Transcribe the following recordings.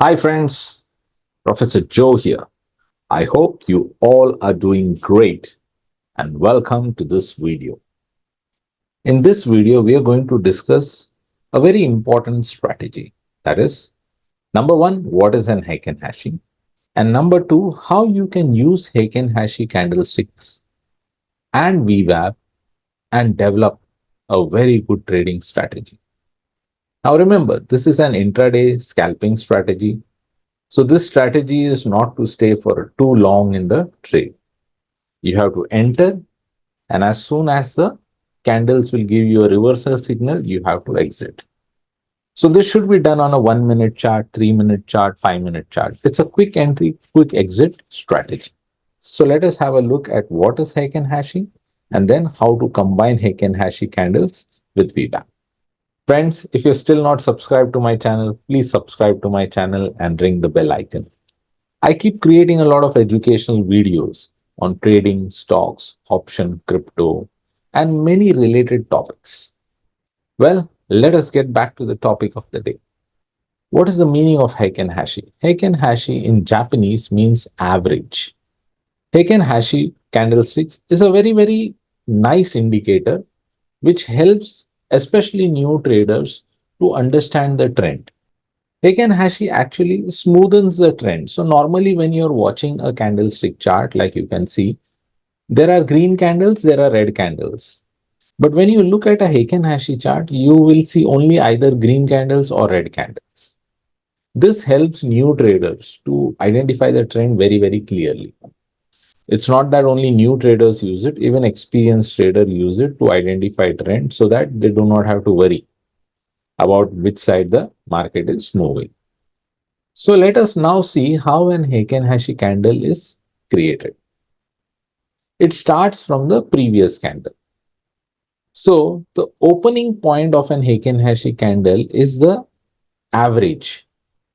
Hi friends, Professor Joe here. I hope you all are doing great and welcome to this video. In this video, we are going to discuss a very important strategy. That is, number one, what is an Heikin Ashi? And number two, how you can use Heikin Ashi candlesticks and VWAP and develop a very good trading strategy. Now remember, this is an intraday scalping strategy. So this strategy is not to stay for too long in the trade. You have to enter, and as soon as the candles will give you a reversal signal, you have to exit. So this should be done on a 1 minute chart, 3 minute chart, 5 minute chart. It's a quick entry, quick exit strategy. So let us have a look at what is Heikin Ashi and then how to combine Heikin Ashi candles with VWAP. Friends, if you're still not subscribed to my channel, please subscribe to my channel and ring the bell icon. I keep creating a lot of educational videos on trading, stocks, option, crypto, and many related topics. Well, let us get back to the topic of the day. What is the meaning of Heiken Hashi? Heiken Hashi in Japanese means average. Heiken Hashi candlesticks is a very nice indicator which helps especially new traders to understand the trend. Heiken Hashi actually smoothens the trend. So normally when you're watching a candlestick chart, like you can see, there are green candles, there are red candles. But when you look at a Heiken Hashi chart, you will see only either green candles or red candles. This helps new traders to identify the trend very clearly. It's not that only new traders use it, even experienced traders use it to identify trends so that they do not have to worry about which side the market is moving. So let us now see how an Heiken Hashi candle is created. It starts from the previous candle. So the opening point of an Heiken Hashi candle is the average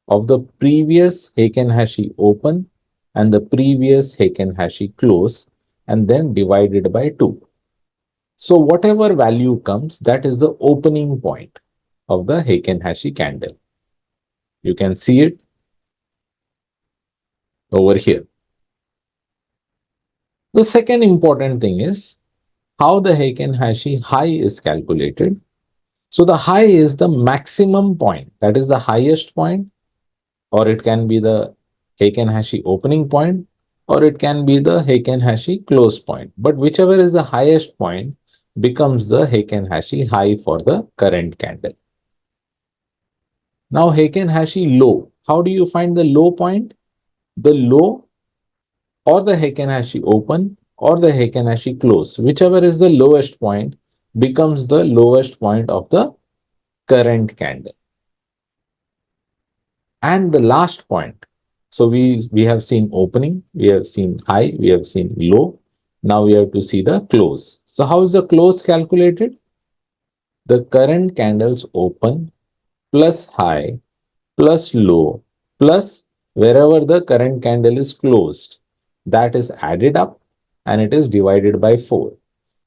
of the previous Heiken Hashi open and the previous Heiken Hashi close and then divided by 2. So whatever value comes, that is the opening point of the Heiken Hashi candle. You can see it over here. The second important thing is how the Heiken Hashi high is calculated. So the high is the maximum point, that is the highest point, or it can be the Heiken Hashi opening point, or it can be the Heiken Hashi close point. But whichever is the highest point becomes the Heiken Hashi high for the current candle. Now Heiken Hashi low. How do you find the low point? The low or the Heiken Hashi open or the Heiken Hashi close, whichever is the lowest point becomes the lowest point of the current candle. And the last point. So we have seen opening, we have seen high, we have seen low. Now we have to see the close. So how is the close calculated? The current candles open plus high plus low plus wherever the current candle is closed, that is added up and it is divided by 4.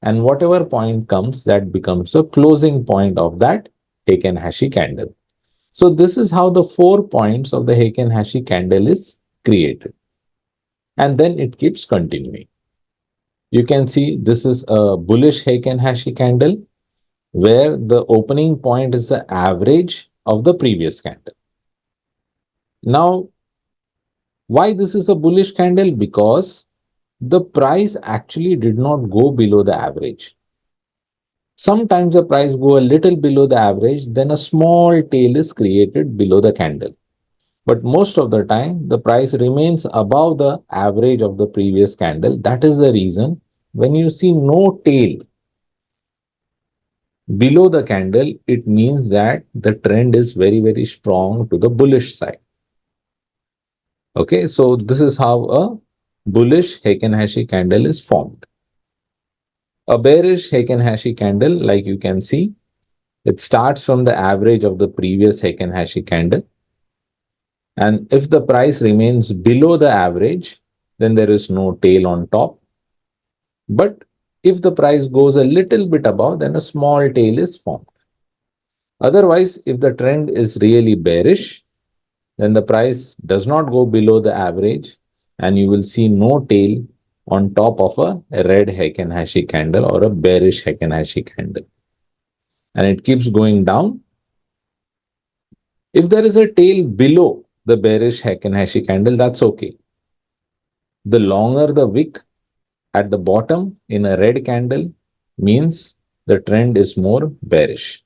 And whatever point comes, that becomes the closing point of that Heiken Hashi candle. So this is how the 4 points of the Heiken Hashi candle is created. And then it keeps continuing. You can see this is a bullish Heiken Hashi candle where the opening point is the average of the previous candle. Now, why this is a bullish candle? Because the price actually did not go below the average. Sometimes the price go a little below the average, then a small tail is created below the candle. But most of the time, the price remains above the average of the previous candle. That is the reason when you see no tail below the candle, it means that the trend is very strong to the bullish side. Okay, so this is how a bullish Heiken Hashi candle is formed. A bearish Heiken Hashi candle, like you can see, it starts from the average of the previous Heiken Hashi candle. And if the price remains below the average, then there is no tail on top. But if the price goes a little bit above, then a small tail is formed. Otherwise, if the trend is really bearish, then the price does not go below the average and you will see no tail on top of a red Heikin Ashi candle or a bearish Heikin Ashi candle. And it keeps going down. If there is a tail below the bearish Heikin Ashi candle, that's okay. The longer the wick at the bottom in a red candle means the trend is more bearish.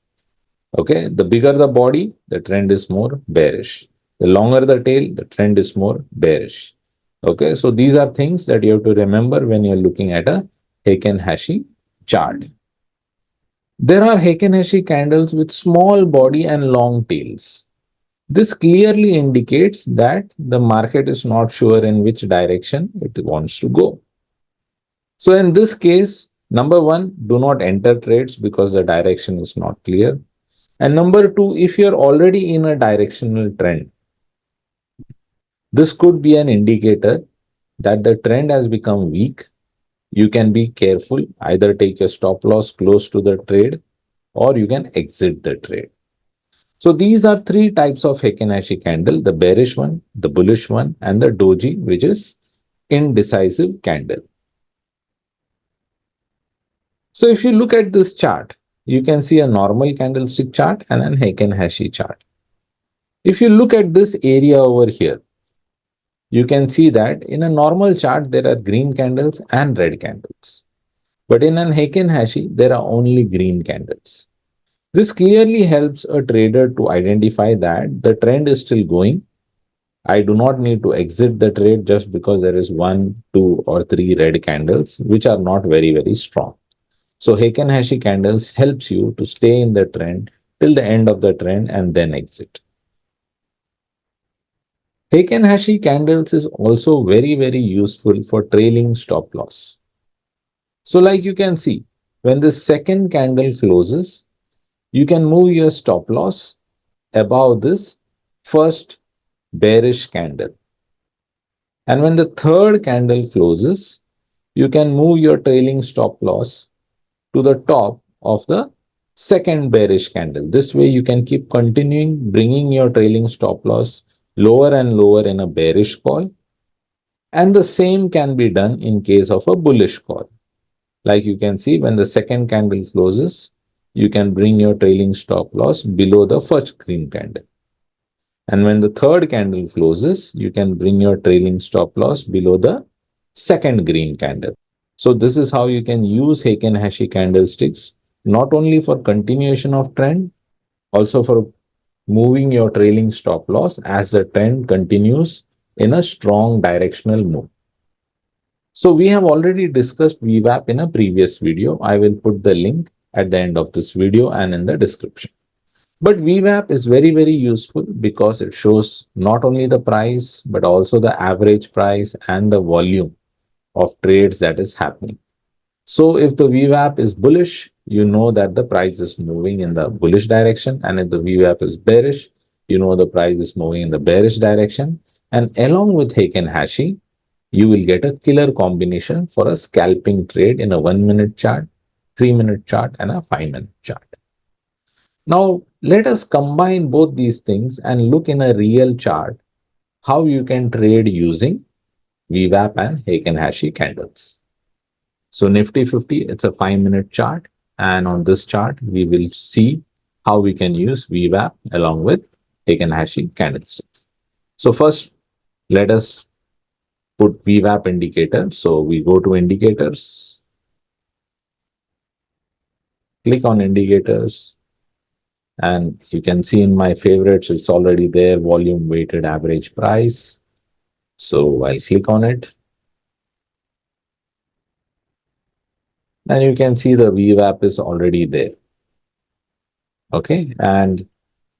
Okay, the bigger the body, the trend is more bearish. The longer the tail, the trend is more bearish. Okay, so these are things that you have to remember when you're looking at a Heikin Ashi chart. There are Heikin Ashi candles with small body and long tails. This clearly indicates that the market is not sure in which direction it wants to go. So in this case, number one, do not enter trades because the direction is not clear. And number two, if you're already in a directional trend, this could be an indicator that the trend has become weak. You can be careful, either take a stop loss close to the trade or you can exit the trade. So these are three types of Heikin Ashi candle, the bearish one, the bullish one, and the doji, which is indecisive candle. So if you look at this chart, you can see a normal candlestick chart and an Heikin Ashi chart. If you look at this area over here, you can see that in a normal chart, there are green candles and red candles. But in an Heikin Ashi, there are only green candles. This clearly helps a trader to identify that the trend is still going. I do not need to exit the trade just because there is one, two, or three red candles, which are not very, very strong. So Heikin Ashi candles helps you to stay in the trend till the end of the trend and then exit. Heikin Ashi candles is also very, very useful for trailing stop loss. So like you can see, when the second candle closes, you can move your stop loss above this first bearish candle. And when the third candle closes, you can move your trailing stop loss to the top of the second bearish candle. This way you can keep continuing bringing your trailing stop loss lower and lower in a bearish call. And the same can be done in case of a bullish call. Like you can see, when the second candle closes, you can bring your trailing stop loss below the first green candle. And when the third candle closes, you can bring your trailing stop loss below the second green candle. So this is how you can use Heikin Ashi candlesticks, not only for continuation of trend, also for moving your trailing stop loss as the trend continues in a strong directional move. So we have already discussed VWAP in a previous video. I will put the link at the end of this video and in the description. But VWAP is very, very useful because it shows not only the price, but also the average price and the volume of trades that is happening. So if the VWAP is bullish, you know that the price is moving in the bullish direction. And if the VWAP is bearish, you know the price is moving in the bearish direction. And along with Heikin Ashi, you will get a killer combination for a scalping trade in a 1-minute chart, 3-minute chart, and a 5-minute chart. Now, let us combine both these things and look in a real chart how you can trade using VWAP and Heikin Ashi candles. So Nifty 50, it's a 5-minute chart. And on this chart, we will see how we can use VWAP along with Heikin Ashi candlesticks. So first, let us put VWAP indicator. So we go to indicators, click on indicators, and you can see in my favorites, it's already there, volume weighted average price. So I'll click on it. And you can see the VWAP is already there. Okay. And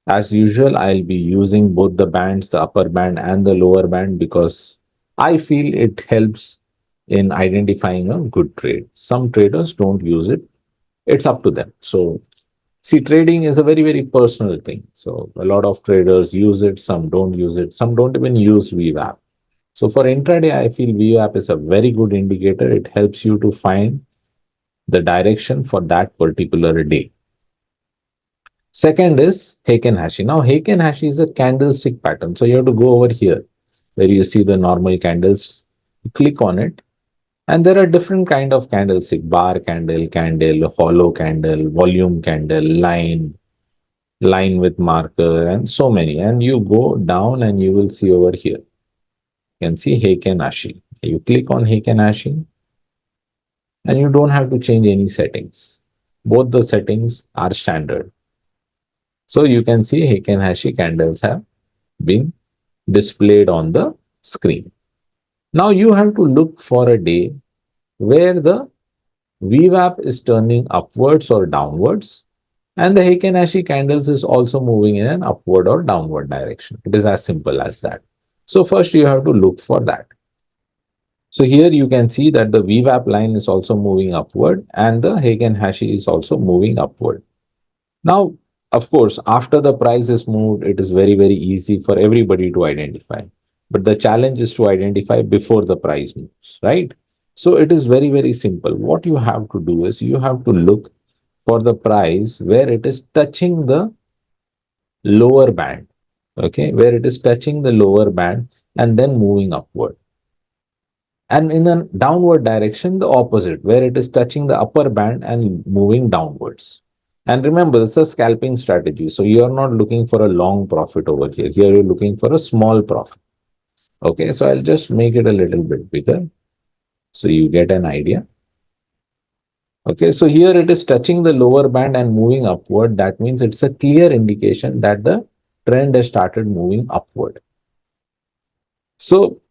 as usual, I'll be using both the bands, the upper band and the lower band, because I feel it helps in identifying a good trade. Some traders don't use it. It's up to them. So see, trading is a very, very personal thing. So a lot of traders use it, some don't use it, some don't even use VWAP. So for intraday, I feel VWAP is a very good indicator. It helps you to find the direction for that particular day. Second is Heikin Ashi. Now, Heikin Ashi is a candlestick pattern. So you have to go over here where you see the normal candles. Click on it. And there are different kind of candlestick: bar candle, candle, hollow candle, volume candle, line with marker, and so many. And you go down and you will see over here. You can see Heikin Ashi. You click on Heikin Ashi and you don't have to change any settings. Both the settings are standard. So you can see Heikin Ashi candles have been displayed on the screen. Now you have to look for a day where the VWAP is turning upwards or downwards, and the Heikin Ashi candles is also moving in an upward or downward direction. It is as simple as that. So first you have to look for that. So here you can see that the VWAP line is also moving upward and the Heikin Ashi is also moving upward. Now, of course, after the price is moved, it is very, very easy for everybody to identify. But the challenge is to identify before the price moves, right? So it is very, very simple. What you have to do is you have to look for the price where it is touching the lower band, okay, where it is touching the lower band and then moving upward. And in a downward direction, the opposite, where it is touching the upper band and moving downwards. And remember, it's a scalping strategy. So you are not looking for a long profit over here. Here you're looking for a small profit. Okay, so I'll just make it a little bit bigger so you get an idea. Okay, so here it is touching the lower band and moving upward. That means it's a clear indication that the trend has started moving upward. So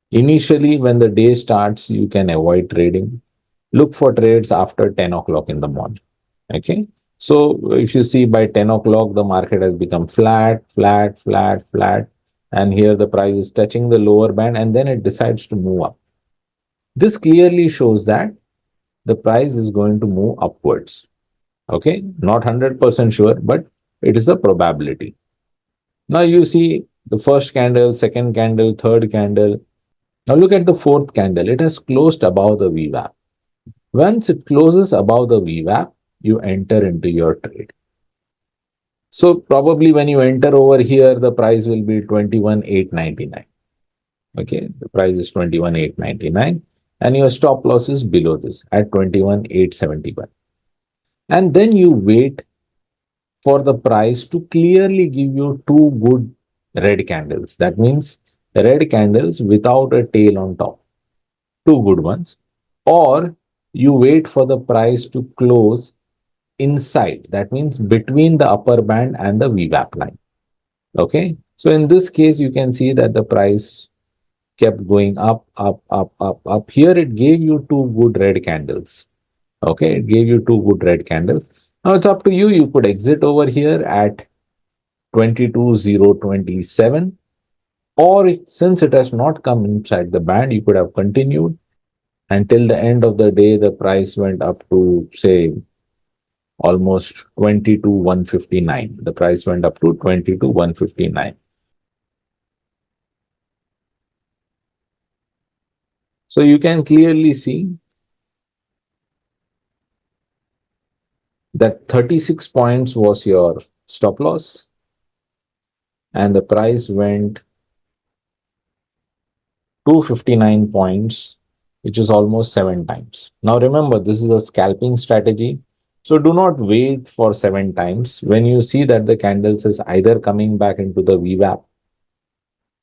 initially, when the day starts, you can avoid trading. Look for trades after 10 o'clock in the morning. Okay. So if you see by 10 o'clock, the market has become flat, flat, flat, flat. And here the price is touching the lower band and then it decides to move up. This clearly shows that the price is going to move upwards. Okay. Not 100% sure, but it is a probability. Now you see the first candle, second candle, third candle. Now look at the fourth candle. It has closed above the VWAP. Once it closes above the VWAP, you enter into your trade. So probably when you enter over here, the price will be 21,899. Okay, the price is 21,899 and your stop loss is below this at 21,871. And then you wait for the price to clearly give you two good red candles. That means red candles without a tail on top. Two good ones. Or you wait for the price to close inside. That means between the upper band and the VWAP line. Okay. So in this case, you can see that the price kept going up, up, up, up, up. Here it gave you two good red candles. Okay. It gave you two good red candles. Now it's up to you. You could exit over here at 22,027. Or since it has not come inside the band, you could have continued until the end of the day. The price went up to, say, almost 22,159. The price went up to 22,159. So you can clearly see that 36 points was your stop loss and the price went 259 points, which is almost 7 times. Now remember, this is a scalping strategy. So do not wait for 7 times. When you see that the candles is either coming back into the VWAP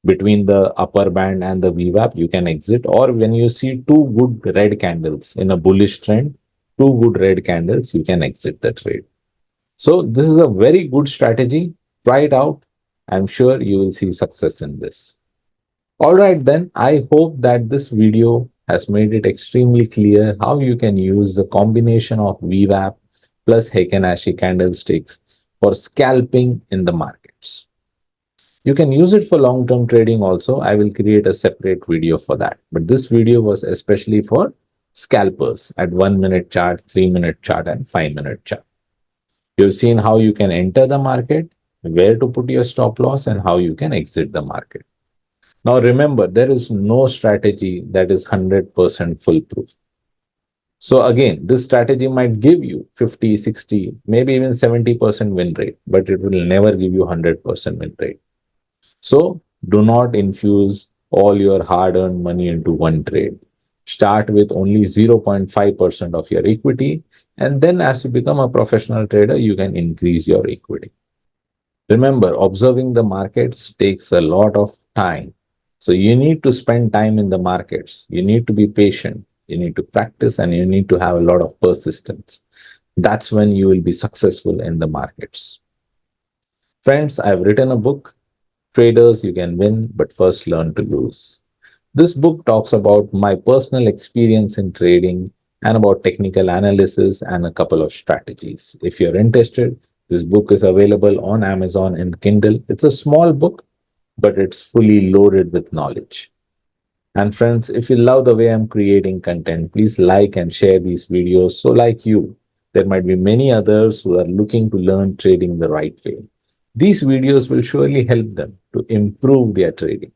between the upper band and the VWAP, you can exit. Or when you see two good red candles in a bullish trend, two good red candles, you can exit the trade. So this is a very good strategy. Try it out. I'm sure you will see success in this. All right, then I hope that this video has made it extremely clear how you can use the combination of VWAP plus Heikin Ashi candlesticks for scalping in the markets. You can use it for long-term trading also. I will create a separate video for that. But this video was especially for scalpers at 1-minute chart, 3-minute chart, and 5-minute chart. You've seen how you can enter the market, where to put your stop loss, and how you can exit the market. Now remember, there is no strategy that is 100% foolproof. So again, this strategy might give you 50, 60, maybe even 70% win rate, but it will never give you 100% win rate. So do not infuse all your hard earned money into one trade. Start with only 0.5% of your equity. And then as you become a professional trader, you can increase your equity. Remember, observing the markets takes a lot of time. So you need to spend time in the markets. You need to be patient. You need to practice and you need to have a lot of persistence. That's when you will be successful in the markets. Friends, I've written a book, Traders You Can Win, but First Learn to Lose. This book talks about my personal experience in trading and about technical analysis and a couple of strategies. If you're interested, this book is available on Amazon and Kindle. It's a small book, but it's fully loaded with knowledge. And friends, if you love the way I'm creating content, please like and share these videos. So, like you, there might be many others who are looking to learn trading the right way. These videos will surely help them to improve their trading.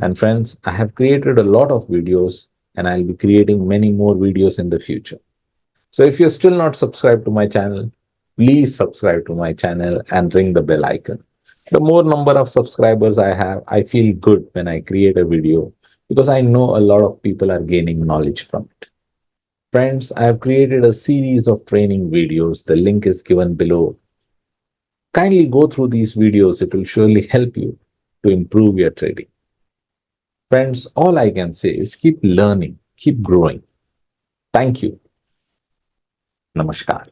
And friends, I have created a lot of videos and I'll be creating many more videos in the future. So if you're still not subscribed to my channel, please subscribe to my channel and ring the bell icon. The more number of subscribers I have, I feel good when I create a video because I know a lot of people are gaining knowledge from it. Friends, I have created a series of training videos. The link is given below. Kindly go through these videos. It will surely help you to improve your trading. Friends, all I can say is keep learning, keep growing. Thank you. Namaskar.